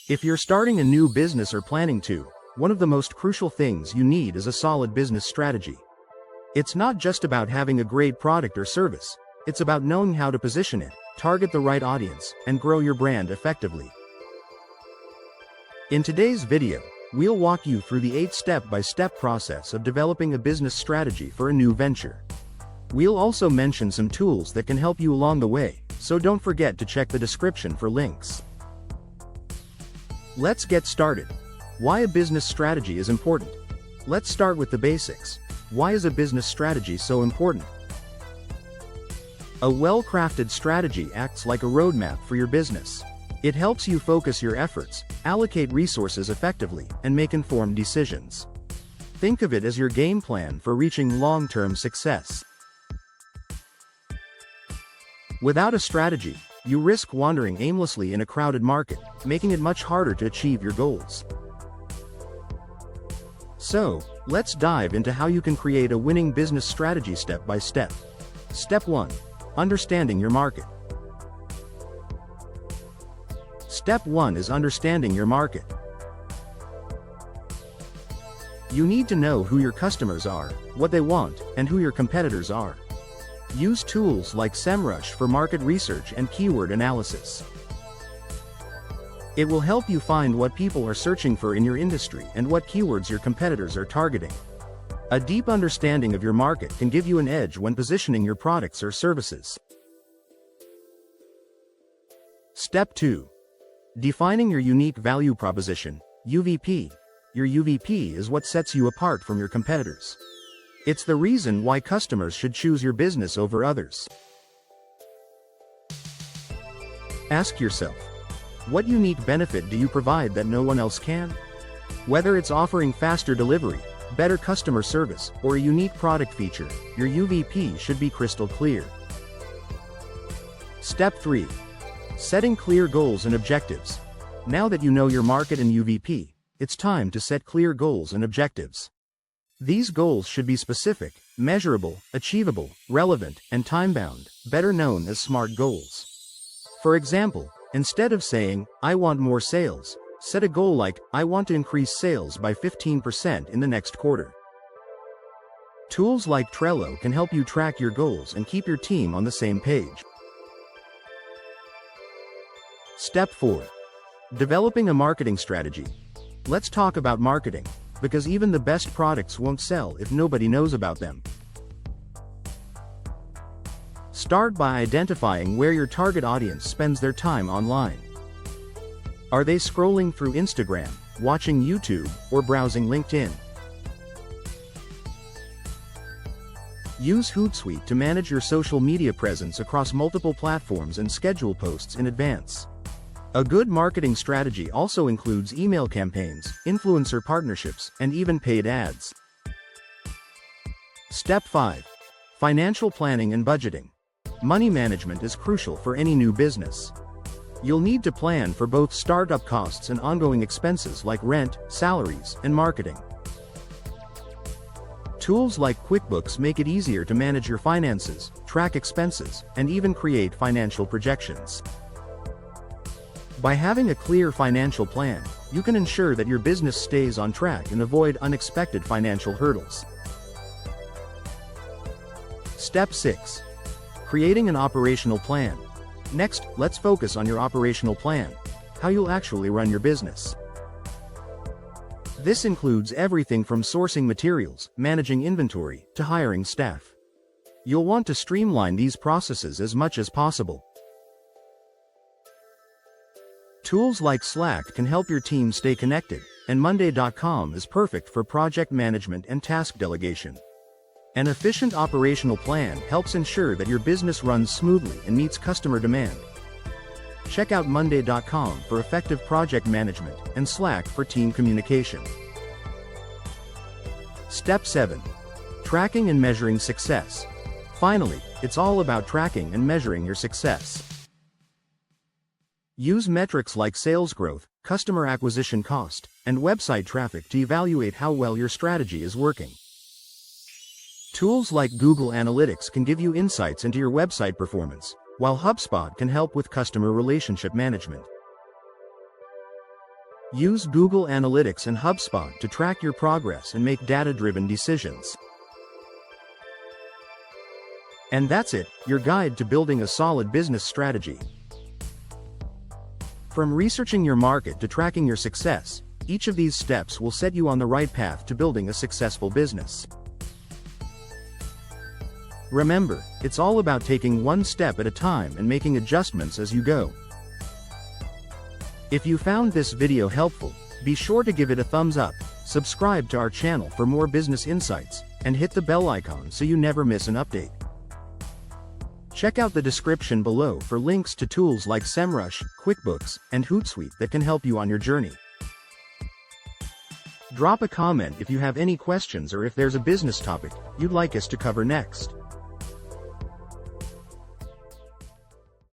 If you're starting a new business or planning to, one of the most crucial things you need is a solid business strategy. It's not just about having a great product or service, it's about knowing how to position it, target the right audience, and grow your brand effectively. In today's video, we'll walk you through the 8 step-by-step process of developing a business strategy for a new venture. We'll also mention some tools that can help you along the way, so don't forget to check the description for links. Let's get started. Why a business strategy is important. Let's start with the basics. Why is a business strategy so important? A well-crafted strategy acts like a roadmap for your business. It helps you focus your efforts, allocate resources effectively, and make informed decisions. Think of it as your game plan for reaching long-term success. Without a strategy, you risk wandering aimlessly in a crowded market, making it much harder to achieve your goals. So, let's dive into how you can create a winning business strategy step by step. Step 1. Understanding your market. Step 1 is understanding your market. You need to know who your customers are, what they want, and who your competitors are. Use tools like SEMrush for market research and keyword analysis. It will help you find what people are searching for in your industry and what keywords your competitors are targeting. A deep understanding of your market can give you an edge when positioning your products or services. Step 2. Defining your unique value proposition, UVP. Your UVP is what sets you apart from your competitors. It's the reason why customers should choose your business over others. Ask yourself, what unique benefit do you provide that no one else can? Whether it's offering faster delivery, better customer service, or a unique product feature, your UVP should be crystal clear. Step 3. Setting clear goals and objectives. Now that you know your market and UVP, it's time to set clear goals and objectives. These goals should be specific, measurable, achievable, relevant, and time-bound, better known as SMART goals. For example, instead of saying, "I want more sales," set a goal like, "I want to increase sales by 15% in the next quarter." Tools like Trello can help you track your goals and keep your team on the same page. Step 4. Developing a marketing strategy. Let's talk about marketing, because even the best products won't sell if nobody knows about them. Start by identifying where your target audience spends their time online. Are they scrolling through Instagram, watching YouTube, or browsing LinkedIn? Use Hootsuite to manage your social media presence across multiple platforms and schedule posts in advance. A good marketing strategy also includes email campaigns, influencer partnerships, and even paid ads. Step 5. Financial planning and budgeting. Money management is crucial for any new business. You'll need to plan for both startup costs and ongoing expenses like rent, salaries, and marketing. Tools like QuickBooks make it easier to manage your finances, track expenses, and even create financial projections. By having a clear financial plan, you can ensure that your business stays on track and avoid unexpected financial hurdles. Step 6. Creating an operational plan. Next, let's focus on your operational plan, how you'll actually run your business. This includes everything from sourcing materials, managing inventory, to hiring staff. You'll want to streamline these processes as much as possible. Tools like Slack can help your team stay connected, and Monday.com is perfect for project management and task delegation. An efficient operational plan helps ensure that your business runs smoothly and meets customer demand. Check out Monday.com for effective project management and Slack for team communication. Step 7. Tracking and measuring success. Finally, it's all about tracking and measuring your success. Use metrics like sales growth, customer acquisition cost, and website traffic to evaluate how well your strategy is working. Tools like Google Analytics can give you insights into your website performance, while HubSpot can help with customer relationship management. Use Google Analytics and HubSpot to track your progress and make data-driven decisions. And that's it, your guide to building a solid business strategy. From researching your market to tracking your success, each of these steps will set you on the right path to building a successful business. Remember, it's all about taking one step at a time and making adjustments as you go. If you found this video helpful, be sure to give it a thumbs up, subscribe to our channel for more business insights, and hit the bell icon so you never miss an update. Check out the description below for links to tools like SEMrush, QuickBooks, and Hootsuite that can help you on your journey. Drop a comment if you have any questions or if there's a business topic you'd like us to cover next.